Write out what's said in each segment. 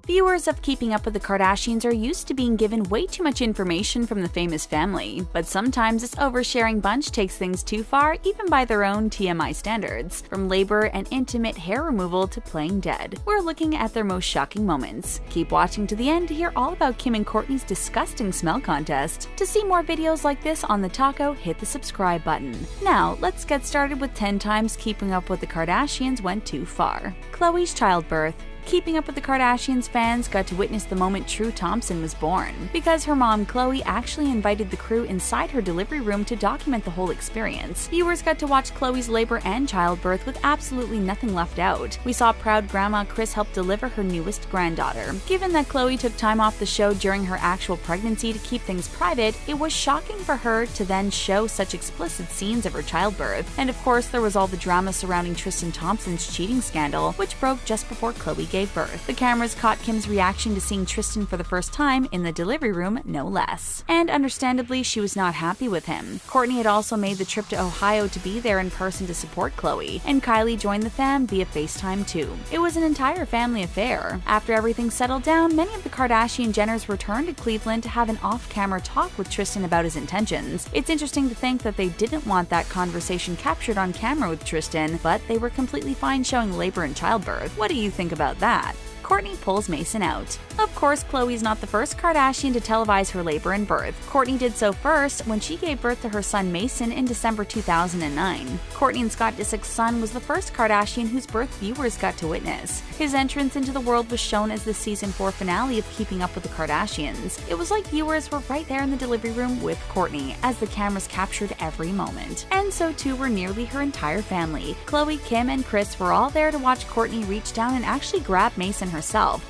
Viewers of Keeping Up with the Kardashians are used to being given way too much information from the famous family, but sometimes this oversharing bunch takes things too far even by their own TMI standards. From labor and intimate hair removal to playing dead, we're looking at their most shocking moments. Keep watching to the end to hear all about Kim and Kourtney's disgusting smell contest. To see more videos like this on the Talko, hit the subscribe button. Now, let's get started with 10 times Keeping Up with the Kardashians went too far. Khloé's childbirth. Keeping Up with the Kardashians fans got to witness the moment True Thompson was born, because her mom Khloé actually invited the crew inside her delivery room to document the whole experience. Viewers got to watch Khloé's labor and childbirth with absolutely nothing left out. We saw proud grandma Kris help deliver her newest granddaughter. Given that Khloé took time off the show during her actual pregnancy to keep things private, it was shocking for her to then show such explicit scenes of her childbirth. And of course, there was all the drama surrounding Tristan Thompson's cheating scandal, which broke just before Khloé gave birth. The cameras caught Kim's reaction to seeing Tristan for the first time in the delivery room, no less. And understandably, she was not happy with him. Kourtney had also made the trip to Ohio to be there in person to support Khloé, and Kylie joined the fam via FaceTime too. It was an entire family affair. After everything settled down, many of the Kardashian Jenners returned to Cleveland to have an off-camera talk with Tristan about his intentions. It's interesting to think that they didn't want that conversation captured on camera with Tristan, but they were completely fine showing labor and childbirth. What do you think about that? Kourtney pulls Mason out. Of course, Khloé's not the first Kardashian to televise her labor and birth. Kourtney did so first when she gave birth to her son Mason in December 2009. Kourtney and Scott Disick's son was the first Kardashian whose birth viewers got to witness. His entrance into the world was shown as the season 4 finale of Keeping Up with the Kardashians. It was like viewers were right there in the delivery room with Kourtney, as the cameras captured every moment. And so too were nearly her entire family. Khloé, Kim, and Kris were all there to watch Kourtney reach down and actually grab Mason herself.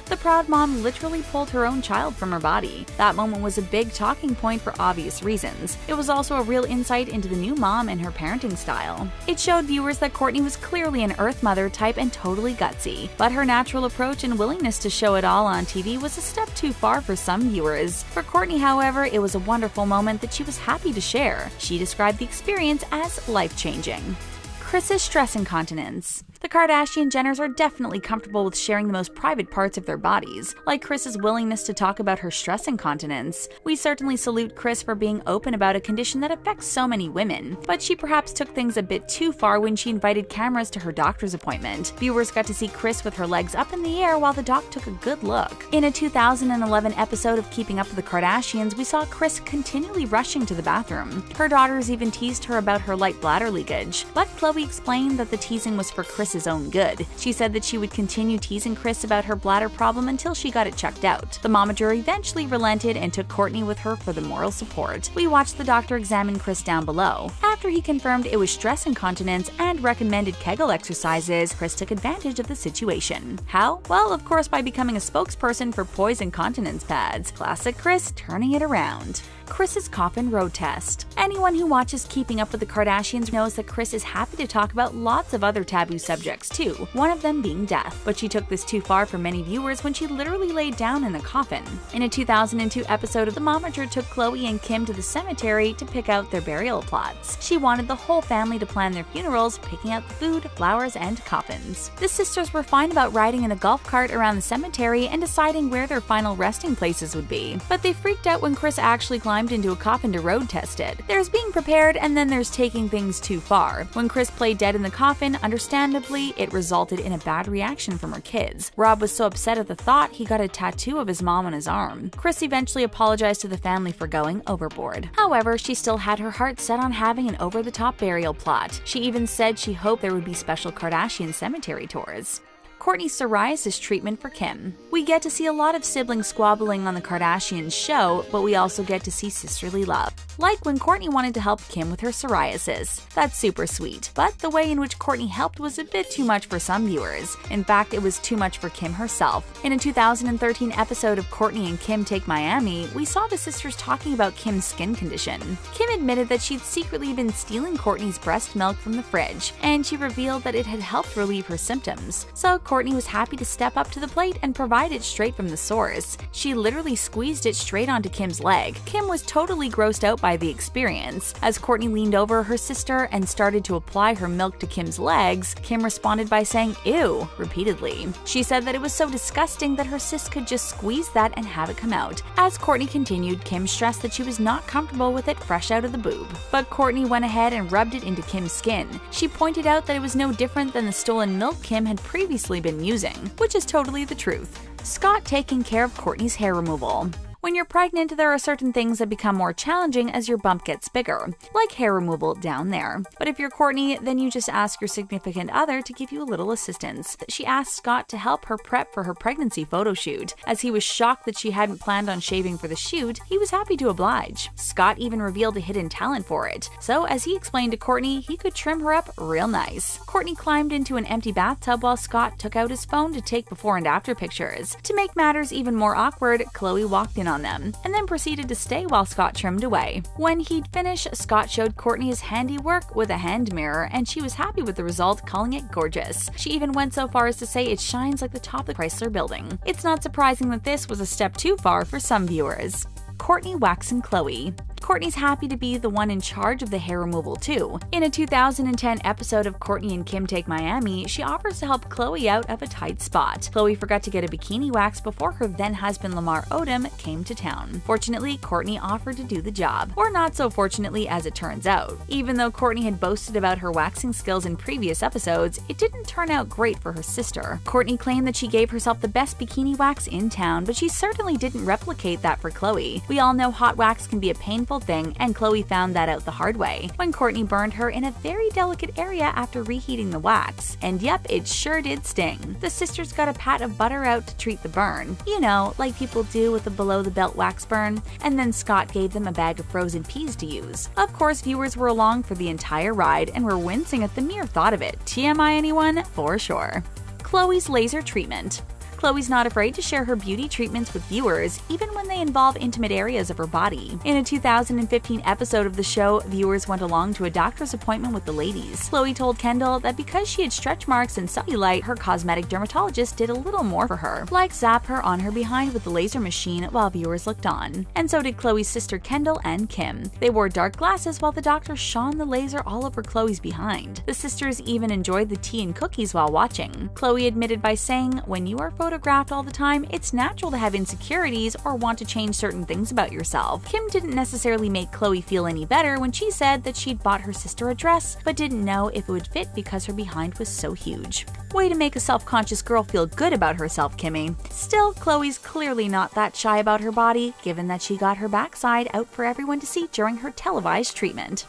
The proud mom literally pulled her own child from her body. That moment was a big talking point for obvious reasons. It was also a real insight into the new mom and her parenting style. It showed viewers that Kourtney was clearly an Earth mother type and totally gutsy, but her natural approach and willingness to show it all on TV was a step too far for some viewers. For Kourtney, however, it was a wonderful moment that she was happy to share. She described the experience as life-changing. Kris's stress incontinence. The Kardashian Jenners are definitely comfortable with sharing the most private parts of their bodies, like Kris's willingness to talk about her stress incontinence. We certainly salute Kris for being open about a condition that affects so many women, but she perhaps took things a bit too far when she invited cameras to her doctor's appointment. Viewers got to see Kris with her legs up in the air while the doc took a good look. In a 2011 episode of Keeping Up with the Kardashians, we saw Kris continually rushing to the bathroom. Her daughters even teased her about her light bladder leakage, but Khloé explained that the teasing was for Kris's own good. She said that she would continue teasing Kris about her bladder problem until she got it checked out. The momager eventually relented and took Kourtney with her for the moral support. We watched the doctor examine Kris down below. After he confirmed it was stress incontinence and recommended Kegel exercises, Kris took advantage of the situation. How? Well, of course, by becoming a spokesperson for Poise incontinence pads. Classic Kris turning it around. Kris's coffin road test. Anyone who watches Keeping Up with the Kardashians knows that Kris is happy to talk about lots of other taboo subjects too, one of them being death. But she took this too far for many viewers when she literally laid down in the coffin. In a 2002 episode of The Momager took Khloé and Kim to the cemetery to pick out their burial plots. She wanted the whole family to plan their funerals, picking out the food, flowers, and coffins. The sisters were fine about riding in a golf cart around the cemetery and deciding where their final resting places would be, but they freaked out when Kris actually climbed into a coffin to road test it. There's being prepared and then there's taking things too far. When Kris played dead in the coffin, understandably, it resulted in a bad reaction from her kids. Rob was so upset at the thought he got a tattoo of his mom on his arm. Kris eventually apologized to the family for going overboard. However, she still had her heart set on having an over-the-top burial plot. She even said she hoped there would be special Kardashian cemetery tours. Kourtney's psoriasis treatment for Kim. We get to see a lot of sibling squabbling on the Kardashians show, but we also get to see sisterly love. Like when Kourtney wanted to help Kim with her psoriasis. That's super sweet, but the way in which Kourtney helped was a bit too much for some viewers. In fact, it was too much for Kim herself. In a 2013 episode of Kourtney and Kim Take Miami, we saw the sisters talking about Kim's skin condition. Kim admitted that she'd secretly been stealing Kourtney's breast milk from the fridge, and she revealed that it had helped relieve her symptoms. So Kourtney was happy to step up to the plate and provide it straight from the source. She literally squeezed it straight onto Kim's leg. Kim was totally grossed out by the experience. As Kourtney leaned over her sister and started to apply her milk to Kim's legs, Kim responded by saying "ew" repeatedly. She said that it was so disgusting that her sis could just squeeze that and have it come out. As Kourtney continued, Kim stressed that she was not comfortable with it fresh out of the boob. But Kourtney went ahead and rubbed it into Kim's skin. She pointed out that it was no different than the stolen milk Kim had previously been using, which is totally the truth. Scott taking care of Kourtney's hair removal. When you're pregnant, there are certain things that become more challenging as your bump gets bigger, like hair removal down there. But if you're Kourtney, then you just ask your significant other to give you a little assistance. She asked Scott to help her prep for her pregnancy photo shoot. As he was shocked that she hadn't planned on shaving for the shoot, he was happy to oblige. Scott even revealed a hidden talent for it. So as he explained to Kourtney, he could trim her up real nice. Kourtney climbed into an empty bathtub while Scott took out his phone to take before and after pictures. To make matters even more awkward, Khloé walked in on them, and then proceeded to stay while Scott trimmed away. When he'd finished, Scott showed Kourtney his handiwork with a hand mirror, and she was happy with the result, calling it gorgeous. She even went so far as to say it shines like the top of the Chrysler Building. It's not surprising that this was a step too far for some viewers. Kourtney waxing Khloé. Kourtney's happy to be the one in charge of the hair removal too. In a 2010 episode of Kourtney and Kim Take Miami, she offers to help Khloé out of a tight spot. Khloé forgot to get a bikini wax before her then-husband Lamar Odom came to town. Fortunately, Kourtney offered to do the job. Or not so fortunately, as it turns out. Even though Kourtney had boasted about her waxing skills in previous episodes, it didn't turn out great for her sister. Kourtney claimed that she gave herself the best bikini wax in town, but she certainly didn't replicate that for Khloé. We all know hot wax can be a painful thing, and Khloé found that out the hard way when Kourtney burned her in a very delicate area after reheating the wax. And yep, it sure did sting. The sisters got a pat of butter out to treat the burn. You know, like people do with a below-the-belt wax burn. And then Scott gave them a bag of frozen peas to use. Of course, viewers were along for the entire ride and were wincing at the mere thought of it. TMI anyone? For sure. Khloé's laser treatment. Khloé's not afraid to share her beauty treatments with viewers, even when they involve intimate areas of her body. In a 2015 episode of the show, viewers went along to a doctor's appointment with the ladies. Khloé told Kendall that because she had stretch marks and cellulite, her cosmetic dermatologist did a little more for her, like zap her on her behind with the laser machine while viewers looked on. And so did Khloé's sister Kendall and Kim. They wore dark glasses while the doctor shone the laser all over Khloé's behind. The sisters even enjoyed the tea and cookies while watching. Khloé admitted by saying, "When you are photographed all the time, it's natural to have insecurities or want to change certain things about yourself." Kim didn't necessarily make Khloé feel any better when she said that she'd bought her sister a dress, but didn't know if it would fit because her behind was so huge. Way to make a self-conscious girl feel good about herself, Kimmy. Still, Khloé's clearly not that shy about her body, given that she got her backside out for everyone to see during her televised treatment.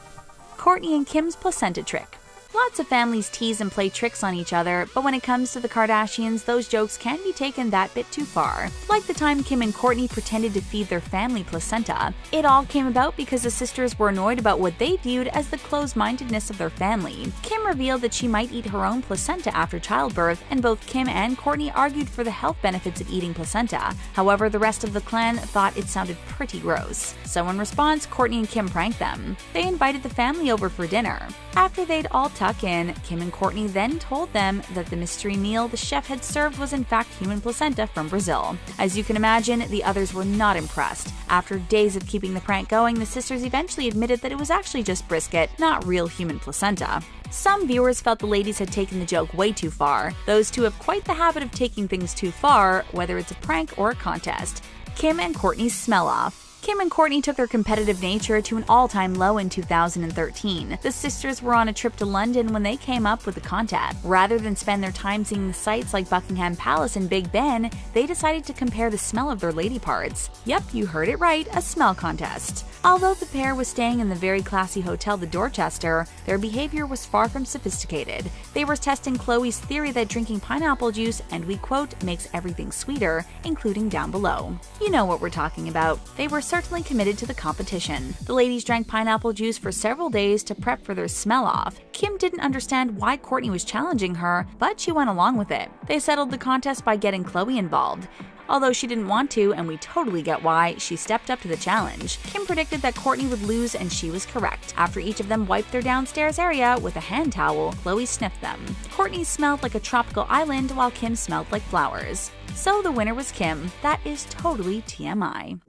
Kourtney and Kim's placenta trick. Lots of families tease and play tricks on each other, but when it comes to the Kardashians, those jokes can be taken that bit too far. Like the time Kim and Kourtney pretended to feed their family placenta. It all came about because the sisters were annoyed about what they viewed as the closed-mindedness of their family. Kim revealed that she might eat her own placenta after childbirth, and both Kim and Kourtney argued for the health benefits of eating placenta. However, the rest of the clan thought it sounded pretty gross. So in response, Kourtney and Kim pranked them. They invited the family over for dinner. After they'd all tuck in, Kim and Kourtney then told them that the mystery meal the chef had served was in fact human placenta from Brazil. As you can imagine, the others were not impressed. After days of keeping the prank going, the sisters eventually admitted that it was actually just brisket, not real human placenta. Some viewers felt the ladies had taken the joke way too far. Those two have quite the habit of taking things too far, whether it's a prank or a contest. Kim and Kourtney's smell-off. Kim and Kourtney took their competitive nature to an all-time low in 2013. The sisters were on a trip to London when they came up with the contest. Rather than spend their time seeing the sights like Buckingham Palace and Big Ben, they decided to compare the smell of their lady parts. Yep, you heard it right, a smell contest. Although the pair was staying in the very classy hotel the Dorchester, their behavior was far from sophisticated. They were testing Khloé's theory that drinking pineapple juice, and we quote, makes everything sweeter, including down below. You know what we're talking about. They were certainly committed to the competition. The ladies drank pineapple juice for several days to prep for their smell-off. Kim didn't understand why Kourtney was challenging her, but she went along with it. They settled the contest by getting Khloé involved. Although she didn't want to, and we totally get why, she stepped up to the challenge. Kim predicted that Kourtney would lose, and she was correct. After each of them wiped their downstairs area with a hand towel, Khloé sniffed them. Kourtney smelled like a tropical island, while Kim smelled like flowers. So the winner was Kim. That is totally TMI.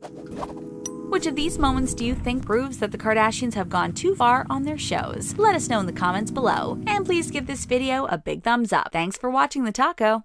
Which of these moments do you think proves that the Kardashians have gone too far on their shows? Let us know in the comments below. And please give this video a big thumbs up. Thanks for watching the Talko.